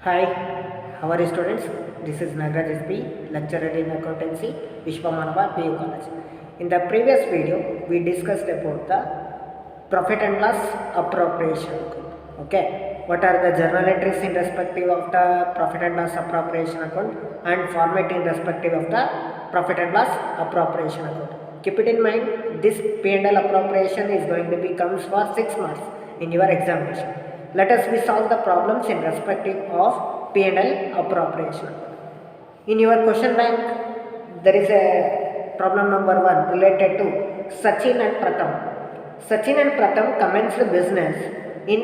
Hi, how are you students? This is Nagaraj SP, lecturer in accountancy, Vishwamanava PU College. In the previous video, we discussed about the profit and loss appropriation. Okay, what are the journal entries in respective of the profit and loss appropriation account and format in respective of the profit and loss appropriation account. Keep it in mind, this P&L appropriation is going to be comes for 6 marks in your examination. Let us we solve the problems in respective of P&L appropriation. In your question bank, there is a problem number 1 related to Sachin and Pratham. Sachin and Pratham commenced business in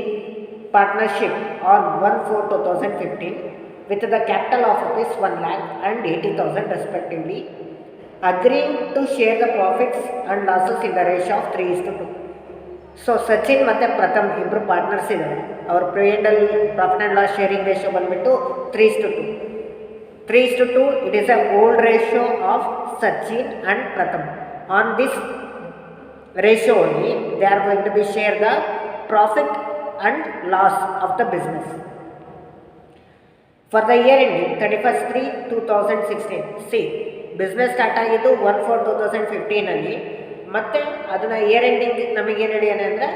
partnership on 1/4/2015 with the capital of rupees 1 lakh and 80,000 respectively, agreeing to share the profits and losses in the ratio of 3:2. So Sachin ಮತ್ತು ಪ್ರಥಮ್ ಇಬ್ಬರು partners ಇದ್ದಾರೆ. ಅವ್ರ profit and loss sharing ratio ಬಂದುಬಿಟ್ಟು 3:2. 3:2 it is a old ratio of Sachin and Pratham. On this ratio only they are going to be share the profit and loss of the business. For the year ending 31/3/2016. See business start ಆಗಿದ್ದು 1/4/2015 ಮತ್ತು ಅದನ್ನು year ending ನಮಗೇನು ಹೇಳಿಯಾನೆ ಅಂದರೆ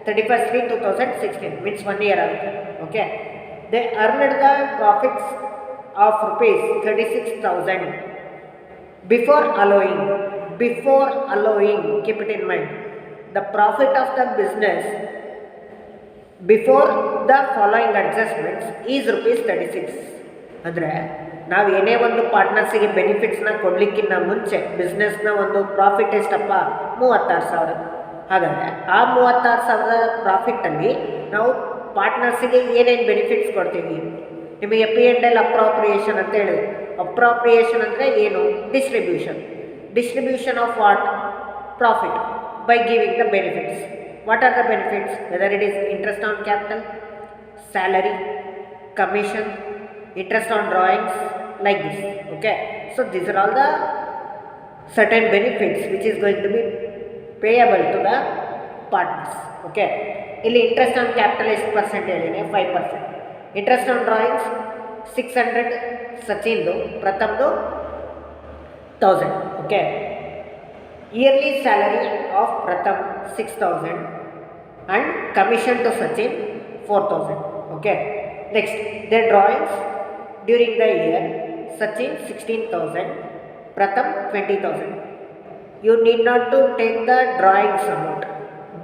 31/3/2016 means 1 year ಆಗುತ್ತೆ. Okay, they earned the profits of rupees 36,000 before allowing keep it in mind the profit of the business before the following adjustments is ₹36. ಅಂದರೆ ನಾವು ಏನೇ ಒಂದು ಪಾರ್ಟ್ನರ್ಸಿಗೆ ಬೆನಿಫಿಟ್ಸ್ನ ಕೊಡಲಿಕ್ಕಿಂತ ಮುಂಚೆ ಬಿಸ್ನೆಸ್ನ ಒಂದು ಪ್ರಾಫಿಟ್ ಎಷ್ಟಪ್ಪ 36,000. ಹಾಗಾದರೆ ಆ 36,000 ಪ್ರಾಫಿಟ್ಟಲ್ಲಿ ನಾವು ಪಾರ್ಟ್ನರ್ಸಿಗೆ ಏನೇನು ಬೆನಿಫಿಟ್ಸ್ ಕೊಡ್ತೀವಿ? ನಿಮಗೆ P&L ಅಪ್ರಾಪ್ರಿಯೇಷನ್ ಅಂತ ಹೇಳಿದೆ. ಅಪ್ರಾಪ್ರಿಯೇಷನ್ ಅಂದರೆ ಏನು? Distribution of what? Profit by giving the benefits. What are the benefits? Whether it is interest on capital, salary, commission, interest on drawings, like this. Okay, so these are all the certain benefits which is going to be payable to the partners. Okay, ಇಲ್ಲಿ interest on capital ಎಷ್ಟು percent ಹೇಳಿದೆ? 5%. Interest on drawings 600 ಸಚಿನ್ದು, ಪ್ರಥಮ್ದು 1000. Okay, yearly salary of Pratham 6,000 and commission to Sachin 4,000. Okay, next their drawings during the year, Sachin 16,000, Pratham 20,000. You need not to take the drawings amount,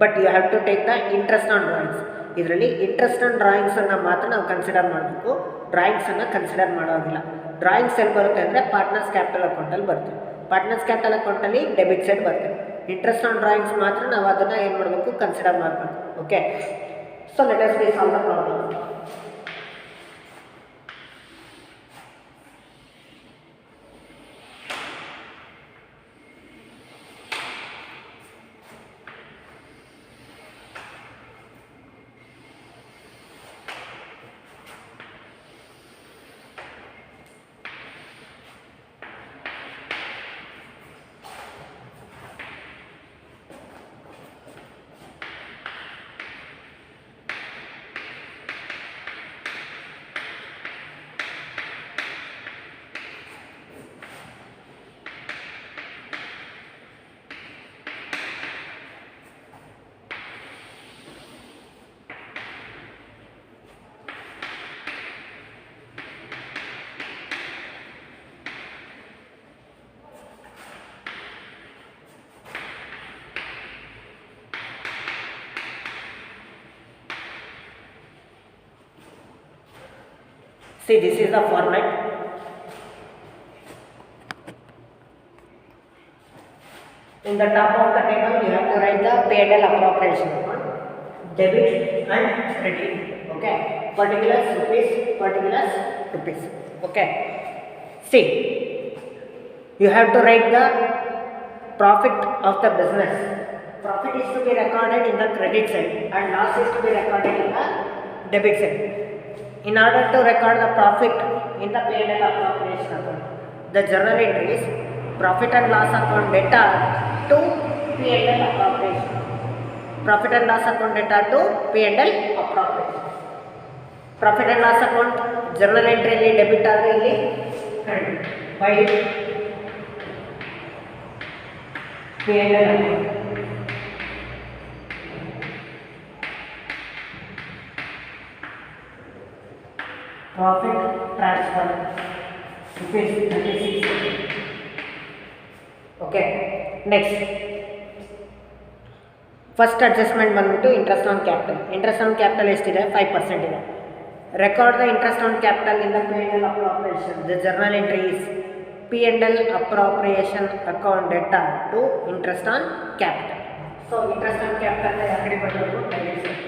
but you have to take the interest on drawings. ಇದರಲ್ಲಿ interest on ಡ್ರಾಯಿಂಗ್ಸನ್ನು ಮಾತ್ರ ನಾವು consider ಮಾಡಬೇಕು, ಡ್ರಾಯಿಂಗ್ಸನ್ನು consider ಮಾಡೋದಿಲ್ಲ. Drawings ಎಲ್ಲಿ ಬರುತ್ತೆ ಅಂದರೆ partners capital ಅಕೌಂಟಲ್ಲಿ ಬರುತ್ತೆ. ಪಾರ್ಟ್ನರ್ಸ್ ಕ್ಯಾಪಿಟಲ್ ಅಕೌಂಟಲ್ಲಿ ಡೆಬಿಟ್ ಸೈಡ್ ಬರುತ್ತೆ. ಇಂಟ್ರೆಸ್ಟ್ ಆನ್ ಡ್ರಾಯಿಂಗ್ಸ್ ಮಾತ್ರ ನಾವು ಅದನ್ನು ಏನು ಮಾಡಬೇಕು? ಕನ್ಸಿಡರ್ ಮಾಡಬೇಕು. Okay, so let us be solve the problem. See, this is the format. In the top of the table, you have to write the P&L appropriation account, debit and credit. Okay, particulars rupees. Okay, see, you have to write the profit of the business. Profit is to be recorded in the credit side and loss is to be recorded in the debit side. In order to record the profit in the P&L appropriation account, the journal entry is profit and loss account data to P&L appropriation. Profit and loss account data to P&L appropriation. Profit and loss account journal ಎಂಟ್ರಿಯಲ್ಲಿ debit ಆದರೆ ಇಲ್ಲಿ credit by P&L account. Profit transfer rupees 36. Okay, next first adjustment ಬಂದ್ಬಿಟ್ಟು interest on capital. Interest on capital ಎಷ್ಟಿದೆ? 5% ಇದೆ. Record the interest on capital in the P&L appropriation. The journal entry is P&L appropriation account data to interest on capital. So interest on capital ಯಾವ ಕಡೆ ಬರಬೇಕು? Debit side.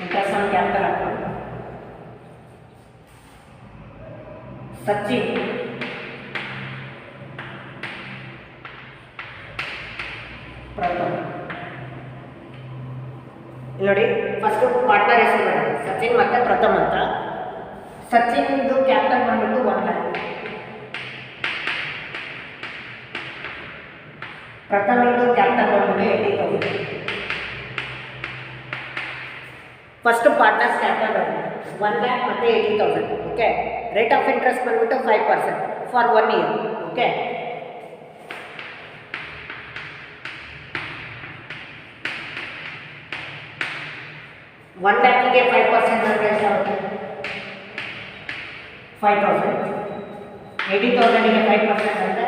Interest on capital account. Sachin Pratham. ಇಲ್ಲಿ ನೋಡಿ, first partner ಹೆಸರು ಬರುತ್ತೆ ಸಚಿನ್ ಮತ್ತು ಪ್ರಥಮ್ ಅಂತ. ಸಚಿನ್ದು capital ಬಂದ್ಬಿಟ್ಟು 1 lakh, ಪ್ರಥಮಿಂದು ಕ್ಯಾಪಿಟಲ್ ಬಂದ್ಬಿಟ್ಟು 80,000. ಫಸ್ಟ್ ಪಾರ್ಟ್ನರ್ಸ್ ಕ್ಯಾಪಿಟಲ್ ಬರುತ್ತೆ 1 lakh ಮತ್ತು 80,000. ಓಕೆ, ರೇಟ್ ಆಫ್ ಇಂಟ್ರೆಸ್ಟ್ ಬಂದ್ಬಿಟ್ಟು 5% ಫಾರ್ 1 year. ಓಕೆ, ಒನ್ ಲ್ಯಾಕಿಗೆ 5% ಅಂದರೆ ಎಷ್ಟಾಗುತ್ತೆ? 5,000. 80,000ಗೆ 5% ಅಂದರೆ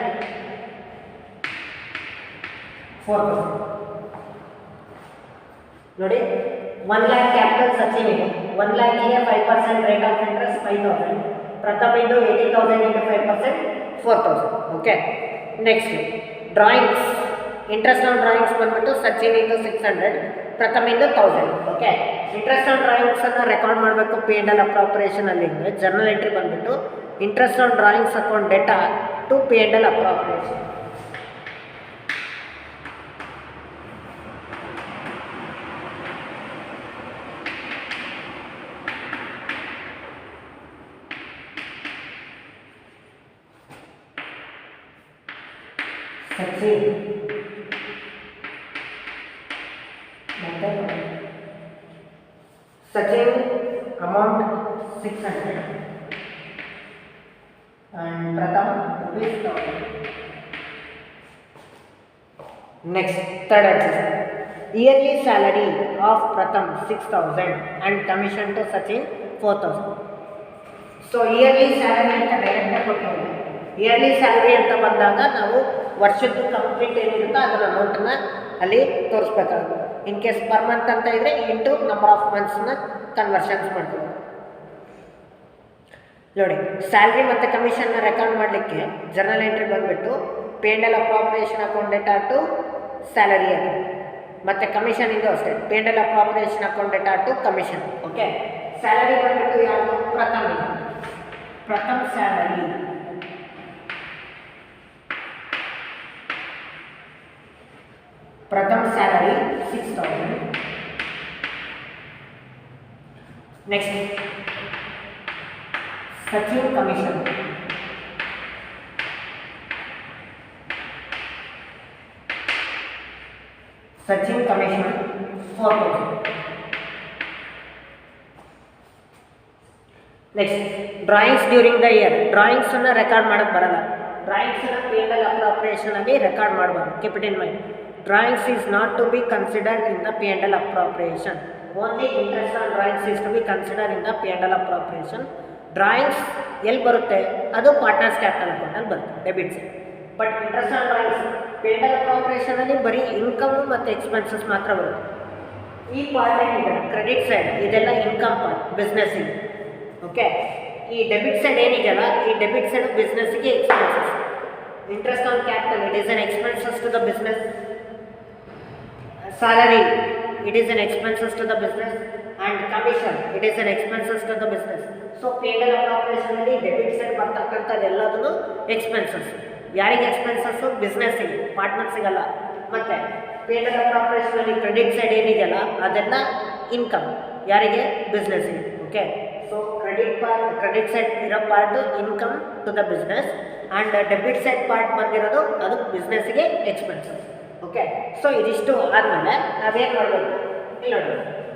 4,000. ನೋಡಿ, 1 lakh ಕ್ಯಾಪಿಟಲ್ ಸಚಿನ್ ಇದೆ, 1 lakhಗೆ 5% ರೇಟ್ ಆಫ್ ಇಂಟ್ರೆಸ್ಟ್ 5,000. ಪ್ರಥಮ್ ಇಂದು 80,000 into 5% 4,000. Okay, next drawings. Interest on drawings ಬಂದ್ಬಿಟ್ಟು ಸಚಿನ್ ಇಂದು 600, ಪ್ರಥಮ್ ಇಂದು 1000. ಓಕೆ, ಇಂಟ್ರೆಸ್ಟ್ ಆನ್ ಡ್ರಾಯಿಂಗ್ಸ್ ಅನ್ನು ರೆಕಾರ್ಡ್ ಮಾಡಬೇಕು P&L ಅಪ್ರಾಪ್ರಿಯೇಷನ್ ಅಲ್ಲಿ. ಅಂದರೆ ಜರ್ನಲ್ ಎಂಟ್ರಿ ಬಂದ್ಬಿಟ್ಟು interest on drawings account data to P&L appropriation. Sachin Sachin amount 600 and Pratham rupees 1000. Next, third adjustment. Yearly salary of Pratham 6,000 and commission to Sachin 4,000. So yearly salary ಅಂತ direct ಕೊಟ್ಟಿದ್ದೀವಿ. Yearly salary ಅಂತ ಬಂದಾಗ ನಾವು ವರ್ಷದ್ದು complete ಏನಿರುತ್ತೋ ಅದರ ಅಮೌಂಟನ್ನು ಅಲ್ಲಿ ತೋರಿಸ್ಬೇಕಾಗುತ್ತೆ. ಇನ್ ಕೇಸ್ ಪರ್ ಮಂತ್ ಅಂತ ಇದ್ದರೆ ಇಂಟು ನಂಬರ್ ಆಫ್ ಮಂತ್ಸ್ನ ಕನ್ವರ್ಷನ್ಸ್ ಮಾಡ್ತೀವಿ. ನೋಡಿ, ಸ್ಯಾಲ್ರಿ ಮತ್ತು ಕಮಿಷನ್ನ ರೆಕಾರ್ಡ್ ಮಾಡಲಿಕ್ಕೆ ಜರ್ನಲ್ ಎಂಟ್ರಿ ಬಂದುಬಿಟ್ಟು P&L appropriation account data to salary account, ಮತ್ತು ಕಮಿಷನ್ ಇಂದು ಅಷ್ಟೇ P&L appropriation account data to commission. Okay, salary ಬಂದುಬಿಟ್ಟು ಯಾವುದು? Pratham salary. Pratham salary 6,000. Next Sachin commission. Sachin commission 4,000. Next drawings during the year. ಡ್ರಾಯಿಂಗ್ಸನ್ನು ರೆಕಾರ್ಡ್ ಮಾಡೋಕ್ಕೆ ಬರಲ್ಲ. ಡ್ರಾಯಿಂಗ್ಸನ್ನು P&L ಅಪ್ರಾಪ್ರಿಯೇಷನಲ್ಲಿ ರೆಕಾರ್ಡ್ ಮಾಡಬಾರ್ದು. Keep it in mind. Drawings is not to be considered in the P&L appropriation. Only interest on drawings is to be considered in the P&L appropriation. Drawings ಎಲ್ಲಿ ಬರುತ್ತೆ? ಅದು partners capital ಅಕೌಂಟಲ್ಲಿ ಬರುತ್ತೆ, debit side. But interest on drawings P&L ಅಪ್ರಾಪ್ರಿಯೇಷನಲ್ಲಿ ಬರೀ income ಮತ್ತು expenses ಮಾತ್ರ ಬರುತ್ತೆ. ಈ ಪಾರ್ಟ್ ಏನಿದೆ ಕ್ರೆಡಿಟ್ ಸೈಡ್, ಇದೆಲ್ಲ ಇನ್ಕಮ್ ಪಾರ್ಟ್, ಬಿಸ್ನೆಸ್ಸಿಗೆ. ಓಕೆ, ಈ ಡೆಬಿಟ್ ಸೈಡ್ ಏನಿದೆಯಲ್ಲ, ಈ ಡೆಬಿಟ್ ಸೈಡ್ ಬಿಸ್ನೆಸ್ಸಿಗೆ expenses. Interest on capital it is an expenses to the business. Salary, it is an expenses to the business, and commission, it is an expenses to the business. So P&L appropriation ಅಲ್ಲಿ debit side ಬರ್ತಕ್ಕಂಥದ್ದು ಎಲ್ಲದೂ expenses. ಯಾರಿಗೆ expenses? ಬಿಸ್ನೆಸ್ಸಿಗೆ, ಪಾರ್ಟ್ನರ್ಸಿಗಲ್ಲ. ಮತ್ತು P&L appropriation ಅಲ್ಲಿ credit side ಏನಿದೆಯಲ್ಲ ಅದೆಲ್ಲ income, ಯಾರಿಗೆ? ಬಿಸ್ನೆಸ್ಸಿಗೆ. ಓಕೆ, ಸೊ ಕ್ರೆಡಿಟ್ ಸೈಡ್ ಇರೋ part income to the business, and debit side part ಬಂದಿರೋದು ಅದು ಬಿಸ್ನೆಸ್ಗೆ ಎಕ್ಸ್ಪೆನ್ಸಸ್. ಓಕೆ, ಸೊ ಇದಿಷ್ಟು ಆದಮೇಲೆ ನಾವೇನು ಮಾಡಬೇಕು, ಇಲ್ಲಿ ನೋಡಿ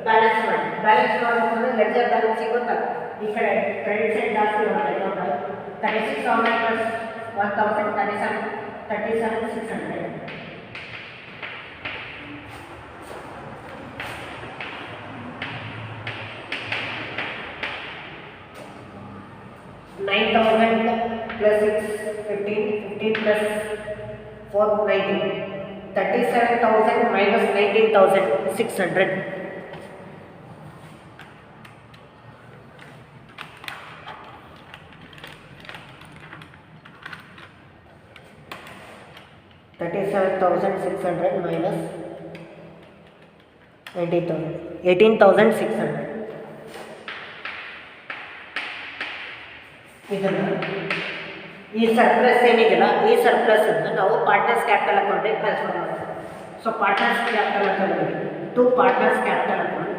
ಬ್ಯಾಲೆನ್ಸ್ ಮಾಡಿ. ಬ್ಯಾಲೆನ್ಸ್ ಮಾಡಬೇಕಂದ್ರೆ ಲೆಡ್ಜರ್ ಬ್ಯಾಲೆನ್ಸ್ ಗೊತ್ತಲ್ಲ, ಈ ಕಡೆ ಕ್ರೆಡಿಟ್ ಸೈಡ್ ಜಾಸ್ತಿ ಬರುತ್ತೆ. Total 36,000 plus 1,000 37,600. 9,000 plus 6, 15, 15 plus 4, 19. 37,000 minus 19,600. minus 19,000, 18,600. ಇದನ್ನು ಈ ಸರ್ಪ್ಲಸ್ ಏನಿದೆಯಲ್ಲ, ಈ ಸರ್ಪ್ಲಸ್ ಅನ್ನು ನಾವು ಪಾರ್ಟ್ನರ್ಸ್ ಕ್ಯಾಪಿಟಲ್ ಅಕೌಂಟಿಗೆ ಟ್ರಾನ್ಸ್ಫರ್ ಮಾಡ್ತೀವಿ. So partners capital account to partners capital account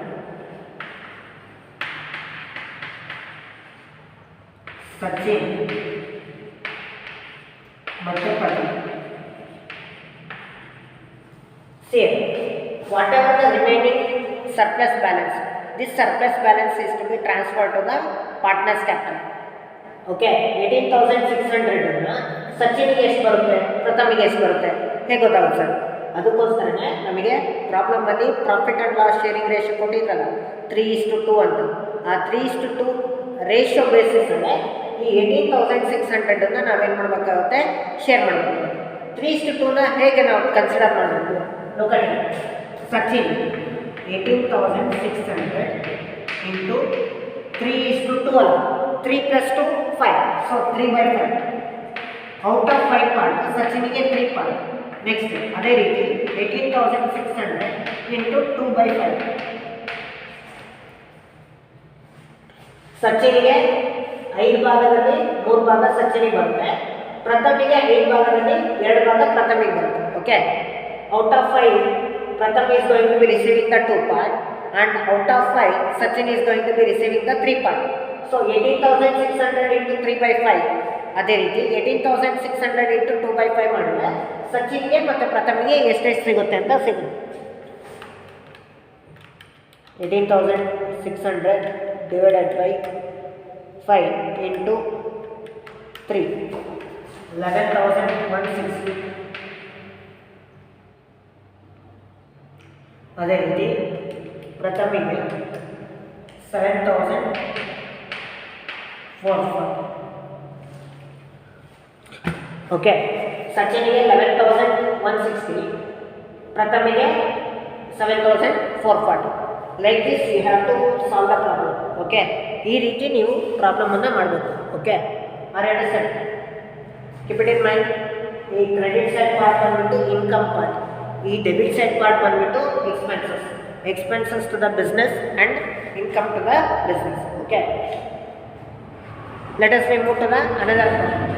Sachin ಮತ್ತು Patel. Same whatever the remaining surplus balance, this surplus balance is to be transferred to the partners capital. Okay, 18,600 ಅನ್ನು ಸಚಿನ್ಗೆ ಎಷ್ಟು ಬರುತ್ತೆ, ಪ್ರಥಮಿಗೆ ಎಷ್ಟು ಬರುತ್ತೆ, ಹೇಗೆ ಗೊತ್ತಾಗುತ್ತೆ ಸರ್? ಅದಕ್ಕೋಸ್ಕರನೇ ನಮಗೆ ಪ್ರಾಬ್ಲಮಲ್ಲಿ profit and loss sharing ratio ಕೊಟ್ಟಿದ್ರಲ್ಲ 3:2 ಅಂತ. ಆ 3:2 ರೇಷಿಯೋ ಬೇಸಿಸಲ್ಲೇ ಈ 18,600 ನಾವೇನು ಮಾಡಬೇಕಾಗುತ್ತೆ, ಶೇರ್ ಮಾಡಬೇಕು. 3:2ನ ಹೇಗೆ ನಾವು ಕನ್ಸಿಡರ್ ಮಾಡಬೇಕು? ನೋಡಿ, ಸಚಿನ್ 18,600 ಇಂಟು 3:2 ಅಲ್ಲ, 3 + 2 5, ಸೊ 3/5. ಔಟ್ ಆಫ್ 5 ಪಾರ್ಟ್ ಸಚಿನಿಗೆ 3 ಪಾರ್ಟ್. ನೆಕ್ಸ್ಟ್ ಅದೇ ರೀತಿ 18,600 ಇಂಟು 2/5. ಸಚಿನಿಗೆ 5 ಭಾಗದಲ್ಲಿ 3 ಭಾಗ ಸಚಿನಿಗೆ ಬರುತ್ತೆ, ಪ್ರಥಮಿಗೆ 5 ಭಾಗದಲ್ಲಿ 2 ಭಾಗ ಪ್ರಥಮಿಗೆ ಬರುತ್ತೆ. Okay, out of 5 Pratham is going to be receiving the 2 part, and out of 5 Sachin is going to be receiving the 3 part. So 18,600 into 3/5. ಅದೇ ರೀತಿ 18,600 into 2/5 ಮಾಡಿದ್ರೆ ಸಚಿನ್ಗೆ ಮತ್ತು ಪ್ರಥಮಿಗೆ ಎಷ್ಟೆಷ್ಟು ಸಿಗುತ್ತೆ ಅಂತ ಸಿಗುತ್ತೆ. 18,600 divided by 5 into 3, 11,160. ಅದೇ ರೀತಿ ಪ್ರಥಮಿಗೆ 7,440. ಓಕೆ, ಸಚಿನಿಗೆ 11,160, ಪ್ರಥಮಿಗೆ 7,440. Like this you have to solve the problem. Okay, ಈ ರೀತಿ ನೀವು ಪ್ರಾಬ್ಲಮನ್ನು ಮಾಡಬೇಕು. Okay, are you understand? Keep it in mind. ಈ ಕ್ರೆಡಿಟ್ ಸೈಡ್ ಪಾರ್ಟ್ ಬಂದ್ಬಿಟ್ಟು ಇನ್ಕಮ್ ಪಾರ್ಟ್, ಈ ಡೆಬಿಟ್ ಸೈಡ್ ಪಾರ್ಟ್ ಬಂದ್ಬಿಟ್ಟು expenses to the business and income to the business. Okay, let us move to the another part.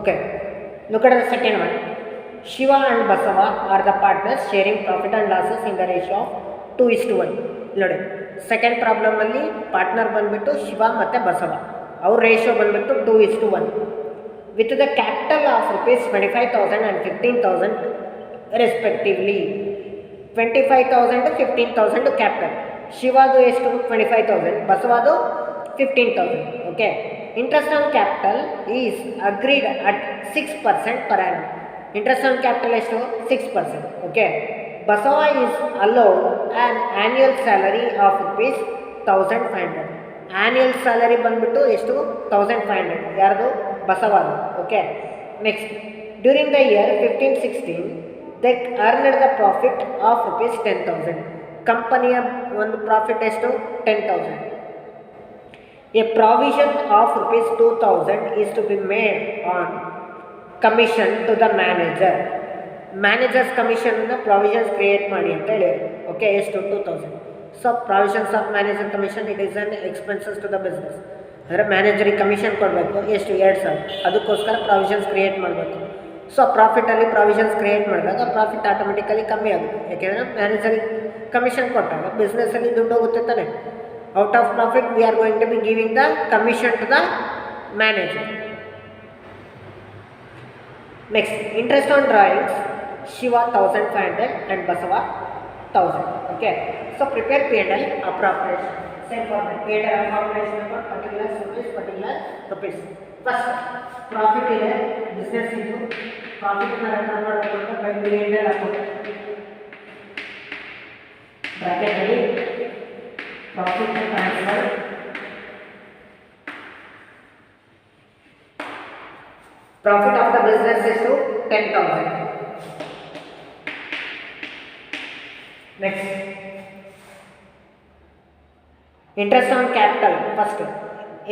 Okay, look at the second one. Shiva and Basava are the partners sharing profit and losses in the ratio of 2:1. ನೋಡಿ, second ಪ್ರಾಬ್ಲಮಲ್ಲಿ partner ಬಂದುಬಿಟ್ಟು ಶಿವ ಮತ್ತು ಬಸವ, ಅವ್ರ ratio ಬಂದುಬಿಟ್ಟು 2:1 with the capital of ₹25,000 and 15,000 respectively. 25,000 15,000 capital. ಶಿವಾದು ಎಷ್ಟು? 25,000, ಬಸವಾದು 15,000. Okay, interest on capital is agreed at 6% per annum. Interest on capital ಎಷ್ಟು? 6%. Okay, Basava is allowed an annual salary of ₹1,500. Annual salary ಬಂದುಬಿಟ್ಟು ಎಷ್ಟು? 1,500. ಯಾರ್ದು? ಬಸವಾದು. Okay, next during the year 15-16 they earned the profit of rupees 10,000. ಕಂಪನಿಯ ಒಂದು profit ಎಷ್ಟು 10,000. A provision of rupees 2,000 is to be made on commission to the manager. Managers commission provisions create ಮಾಡಿ ಅಂತ ಹೇಳಿದ್ರು. ಓಕೆ, ಎಷ್ಟು 2,000. So provisions of manager commission it is an expenses to the business. ಅಂದರೆ ಮ್ಯಾನೇಜರಿಗೆ commission ಕೊಡಬೇಕು ಎಷ್ಟು 2,000, ಅದಕ್ಕೋಸ್ಕರ provisions create ಮಾಡಬೇಕು. ಸೊ ಪ್ರಾಫಿಟಲ್ಲಿ ಪ್ರಾವಿಷನ್ಸ್ ಕ್ರಿಯೇಟ್ ಮಾಡಿದಾಗ ಪ್ರಾಫಿಟ್ ಆಟೋಮೆಟಿಕಲಿ ಕಮ್ಮಿ ಆಗುತ್ತೆ. ಯಾಕೆಂದರೆ ಮ್ಯಾನೇಜರಿಗೆ ಕಮಿಷನ್ ಕೊಟ್ಟಾಗ ಬಿಸ್ನೆಸ್ಸಲ್ಲಿ ದುಡ್ಡು ಹೋಗುತ್ತೆ ತಾನೆ. Out of profit we are going to be giving the commission to the manager. Next, interest on drawings Shiva 1,500 and Basava 1,000. Okay, so prepare P&L appropriation. Same format. P&L appropriation about particular rupees. First, profit is business into profit na return ಮಾಡಬೇಕು by P&L account. Bracket ಅಲ್ಲಿ profit transfer profit of the business is to 10,000. Next, interest on capital first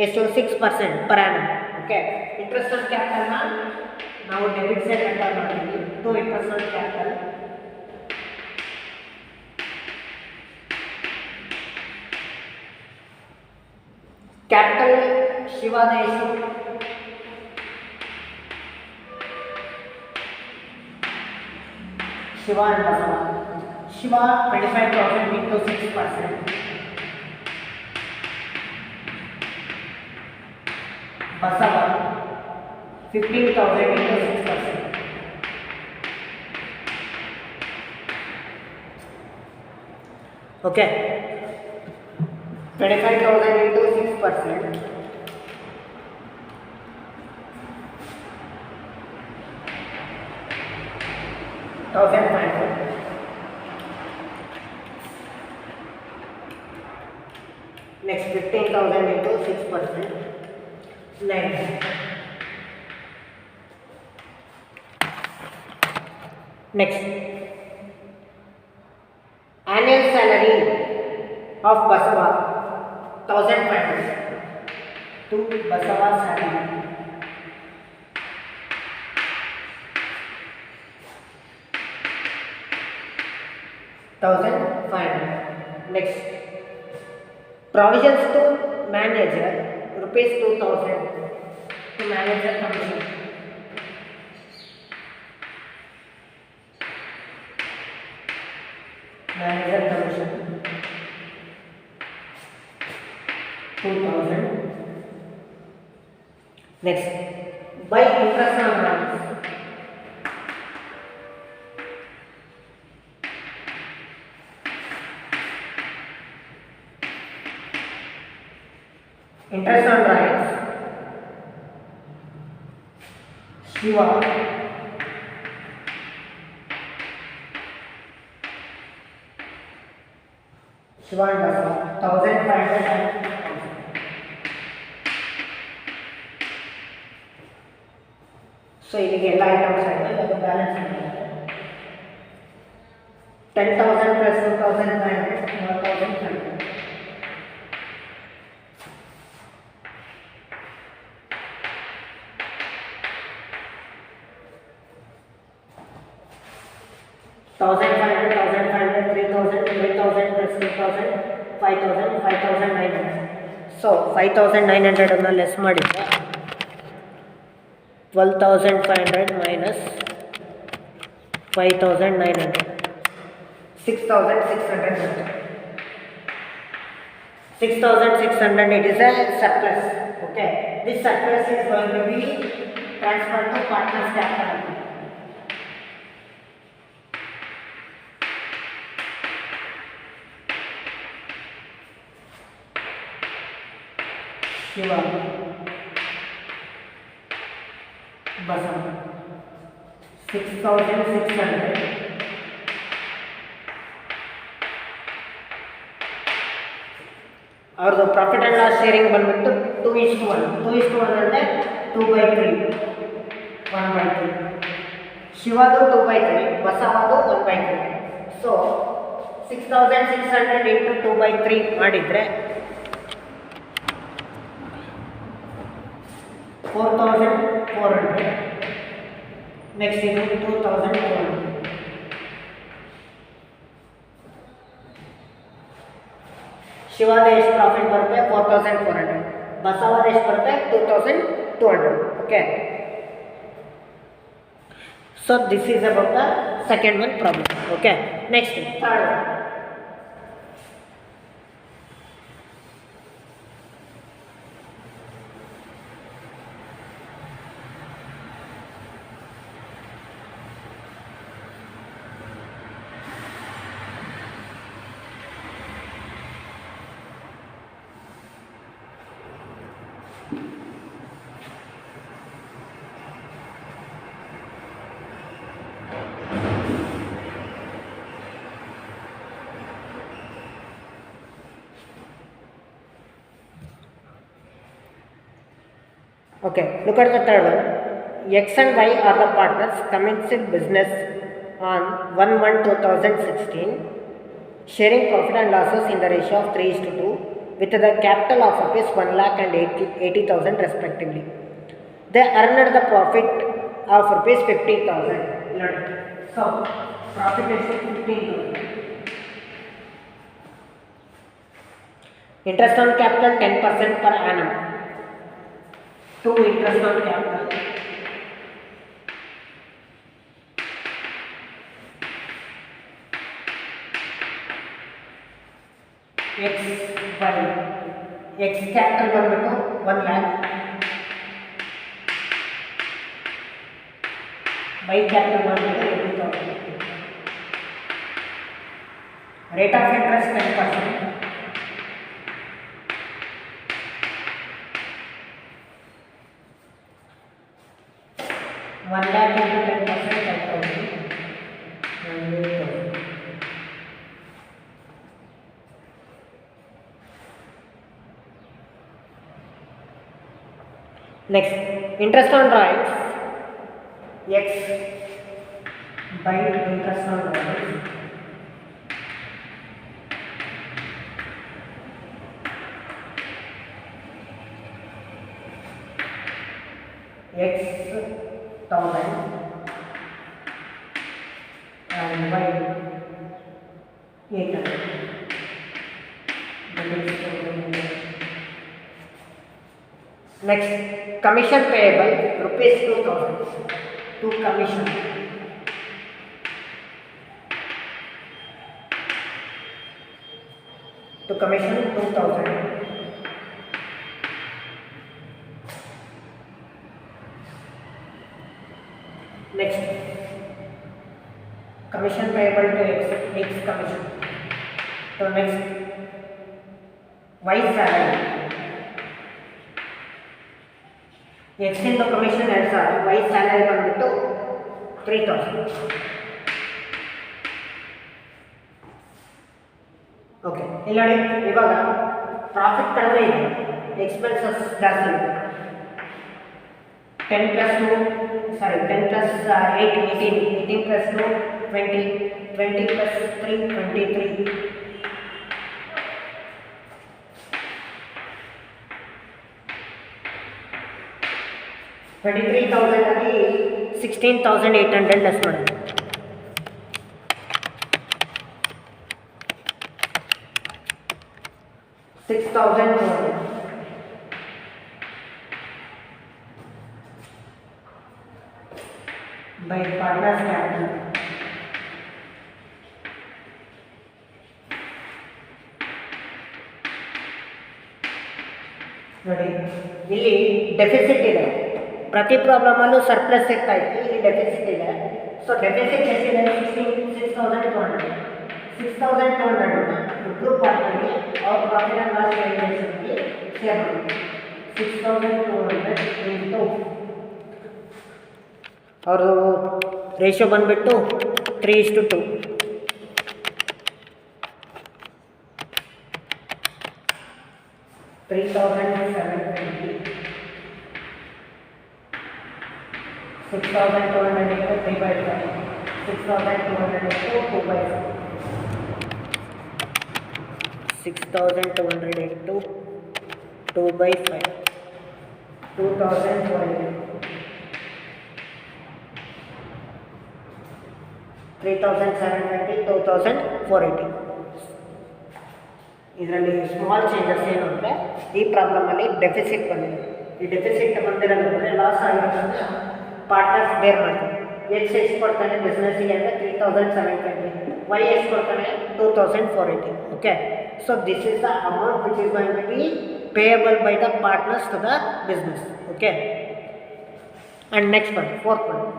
is to 6% per annum. Okay, interest on capital na ನಾವು debit side enter ಮಾಡ್ತೀವಿ. To interest on capital capital ಶಿವಾದ ಎಷ್ಟು Shiva and Basava. Shiva 25,000 into 6%. Basava 15,000 into 6%. Okay. 25,000 into 6%. $1,500. Next, 15,000 into 6%. 9. Next, annual salary of Basava 1,500 to Basava salary. $1,500. Next, provisions to manager rupees 2,000 to manager commission. Manager commission 2,000. Next, by interest on loans. Interest on drawings Shiva and Basava 1,500 and 2,000. So ಇಲ್ಲಿಗೆ ಎಲ್ಲ items ಆಯಿತು. ಅದು balance ಆಗಿದೆ 10,000 plus 2,500 12,500. $1,500, 3,000, 3,000 plus 2,000, 5,000, 5,900. So 5,900 ಅನ್ನು less ಮಾಡಿದ್ರೆ 12,500 minus 5,900, 6,600. 6,600 it is a surplus. Okay, this surplus is going to be transferred to partners capital. Shiva, Basava 6,600. ಅವ್ರದ್ದು profit and loss sharing ಬಂದ್ಬಿಟ್ಟು 2:1. 2:1 ಅಂದರೆ 2/3, 1/3. ಶಿವದು 2/3, ಬಸವದು 1/3. ಸೊ 6600 ಇಂಟು 2/3 ಮಾಡಿದರೆ 4400. ನೆಕ್ಸ್ಟ್ ಇದು 2400. ಶಿವದ ಎಷ್ಟು ಪ್ರಾಫಿಟ್ ಬರುತ್ತೆ? 4400. ಬಸವದ ಎಷ್ಟು ಬರುತ್ತೆ? 2200. Okay. So this is about the second one problem. Okay. Next, third one. Okay, look at the third one. X and Y are the partners commencing business on 1/1/2016, sharing profit and losses in the ratio of 3:2 with the capital of rupees 1,80,000 respectively. They earned the profit of rupees 50,000. So, profit is 15,000. Interest on capital 10% per annum. To interest on capital. X by X capital ಬಂದ್ಬಿಟ್ಟು 1 lakh. Y capital ಬಂದ್ಬಿಟ್ಟು 80,000. Rate of interest 10%. One lakh into 10%, 10,000. Next, interest on drawings. X by interest on drawings. X 1000 and Y 800. Next, commission payable rupees 2,000 to commission. To commission 2,000. Next, commission payable to X commission. So next, Y salary. X into commission as Y salary ಬಂದ್ಬಿಟ್ಟು 3,000. Okay, ಇಲ್ಲಿ ನೋಡಿ ಇವಾಗ profit ಕಡಿಮೆ ಇದೆ, expenses ಜಾಸ್ತಿ ಇದೆ. 10 plus 2, sorry, 10 plus 8, 18, 18 plus 2, 20, 20 plus 3, 23. 23,000 ಅಲ್ಲಿ 16,800 less ಮಾಡೋದು. 6,200 by partners capital. ನೋಡಿ ಇಲ್ಲಿ ಡೆಫಿಸಿಟ್ ಇದೆ, ಪ್ರತಿ ಪ್ರಾಬ್ಲಮಲ್ಲೂ ಸರ್ಪ್ಲಸ್ ಇರ್ತಾ ಇತ್ತು, ಇಲ್ಲಿ ಡೆಫಿಸಿಟ್ ಇದೆ. ಸೊ ಡೆಫಿಸಿಟ್ ಎಷ್ಟಿದೆ? 6,200. 6,200 ಇಬ್ಬರು ಪಾರ್ಟ್ನರ್ಗೆ ಅವ್ರ ಪ್ರಾಫಿಟ್ ಆ್ಯಂಡ್ ಲಾಸ್ ಕ್ಯಾಲ್ಕುಲೇಷನ್ಗೆ ಶೇರ್ ಮಾಡಿ. 6,200 ಇಂಟು ಅವ್ರದ್ದು ರೇಷಿಯೋ ಬಂದುಬಿಟ್ಟು 3:2. 3,720. 6,200 into 3 by 5. 6,200 into 2 by 5. 6,200 into 2 by 5. 2,400. 3,720, 2,480. ಇದರಲ್ಲಿ ಸ್ಮಾಲ್ ಚೇಂಜಸ್ ಏನು ಅಂದರೆ ಈ ಪ್ರಾಬ್ಲಮಲ್ಲಿ ಡೆಫಿಸಿಟ್ ಬಂದಿದೆ. ಈ ಡೆಫಿಸಿಟ್ ಬಂದಿರೋದಂದರೆ ಲಾಸ್ ಆಗಿರೋದ್ರಿಂದ ಪಾರ್ಟ್ನರ್ಸ್ ಬೇರ್ ಮಾಡ್ತಾರೆ. ಎಷ್ಟು ಕೊಡ್ತಾನೆ ಬಿಸ್ನೆಸ್ಸಿಗೆ ಅಂದರೆ 3,720. ವೈ ಎಷ್ಟು ಕೊಡ್ತಾನೆ 2,480. Okay, so this is the amount which is going to be payable by the partners to the business. Okay, and next point, fourth point.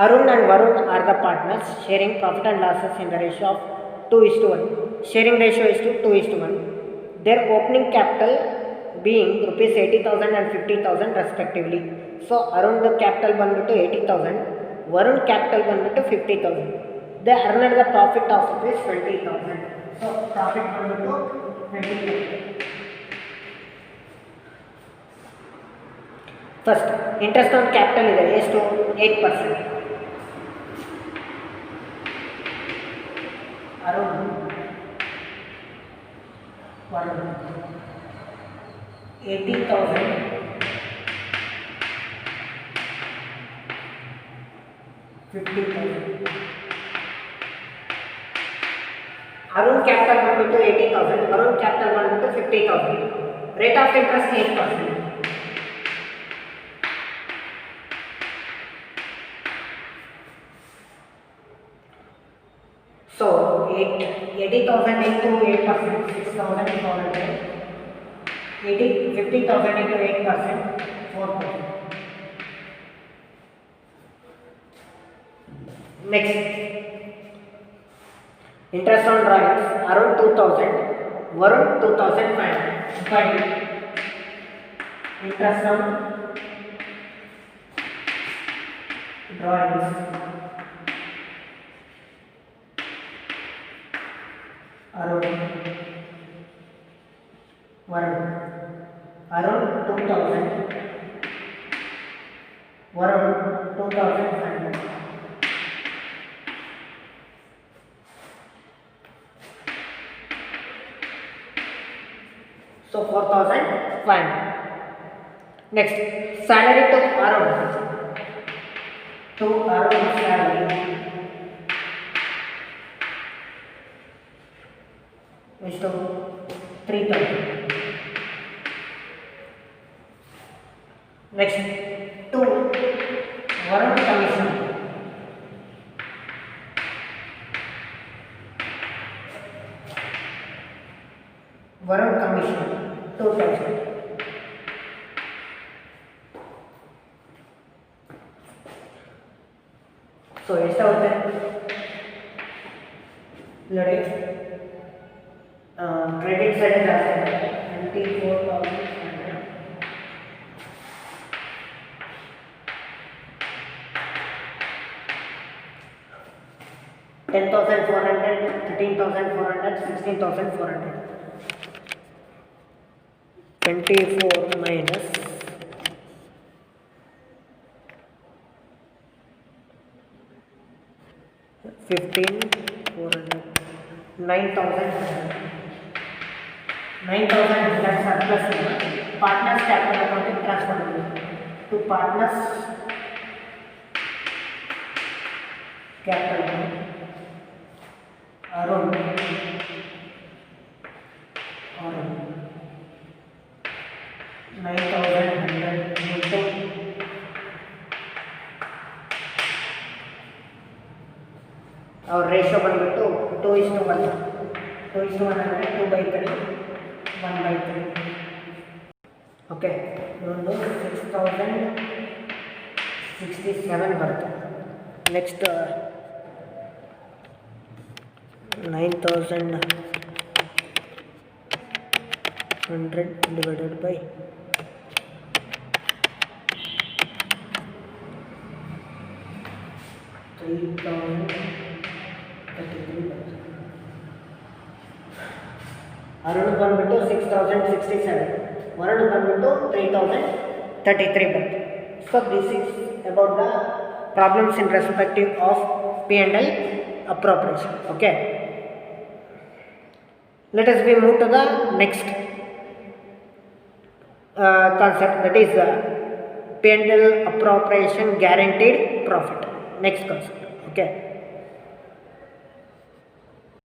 Arun and Varun are the partners sharing profit and losses in the ratio of 2:1. Sharing ratio is to 2:1. Their opening capital being rupees 80,000 and 50,000 respectively. So Arun the capital ಬಂದ್ಬಿಟ್ಟು 80,000, Varun capital ಬಂದ್ಬಿಟ್ಟು 50,000. They earned the profit of rupees 20,000. So profit ಬಂದ್ಬಿಟ್ಟು 20,000. First, interest on capital ಇದೆ ಎಷ್ಟು 8%. Arun, Varun, 80,000, 50,000. Arun capital ಬಂದ್ಬಿಟ್ಟು 80,000, Varun capital ಬಂದ್ಬಿಟ್ಟು 50,000. Rate of interest 8%. So 80,000 into 8%, 6,400. 50,000 into 8%, 4%. Next, interest on drawings, Arun 2,000, Varun 2,500. Interest on drawings, Arun, Varun, Arun 2,000, Varun 2,500. So 4,500. Next, salary to Arun. To Arun salary is to 3,000. Next, to Varun commission. Varun commission 2,000. So ಎಷ್ಟಾಗುತ್ತೆ ನೋಡಿ, credit side ಜಾಸ್ತಿ 24,500. $10,400, 13,400, 16,400. 24 minus 15,400, 9,100. 9,100 surplus partners capital account transfer to partners capital account. Arun 9,100 into our ratio ಬಂದ್ಬಿಟ್ಟು 2:1. 2:100, 2/3, 1/3. Okay, ಒಂದು 6067 ಬರುತ್ತೆ. Next 9100 divided by 3033 ಬರುತ್ತೆ. ಅರಳು ಬಂದ್ಬಿಟ್ಟು 6067, ಹೊರಡು ಬಂದ್ಬಿಟ್ಟು 3033 ಬರುತ್ತೆ. So this is about the problems in respective of P&L appropriation. Okay, let us move to the next concept, that is P&L appropriation guaranteed profit. Next concept. Okay,